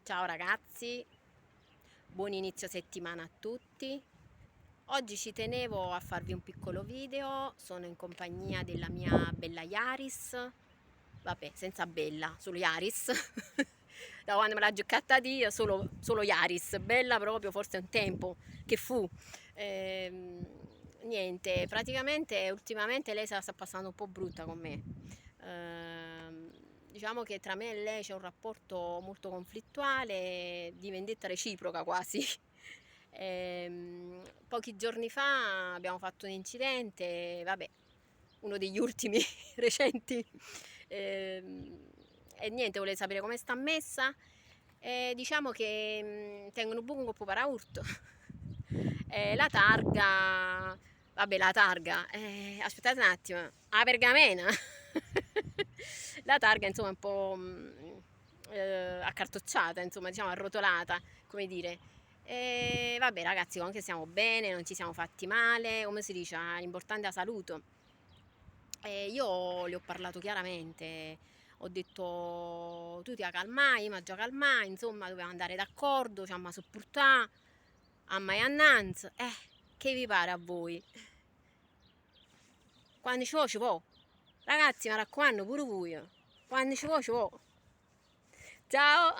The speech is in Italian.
Ciao ragazzi, buon inizio settimana a tutti. Oggi ci tenevo a farvi un piccolo video, sono in compagnia della mia bella Yaris, vabbè senza bella, solo Yaris, da quando me l'ha giocata Dio, solo Yaris, bella proprio forse un tempo che fu. Ehm, Niente, praticamente ultimamente lei se la sta passando un po' brutta con me. Diciamo che tra me e lei c'è un rapporto molto conflittuale, di vendetta reciproca quasi. Pochi giorni fa abbiamo fatto un incidente, vabbè, uno degli ultimi recenti. Ehm, e niente, volevo sapere come sta messa. Diciamo che tengono un buco con paraurto. La targa, vabbè, la targa, aspettate un attimo, la pergamena. La targa, insomma, è un po' accartocciata, insomma, diciamo arrotolata, come dire. E vabbè, ragazzi, comunque stiamo bene, non ci siamo fatti male, come si dice, l'importante è la salute. Io le ho parlato chiaramente, ho detto tu ti calmai, ma già calmai, insomma, dovevamo andare d'accordo, ci amma supportare, amma e annanz, che vi pare a voi? Quando ci può. Ragazzi, mi raccomando, pure voi. Quando ci può, ci può. Ciao!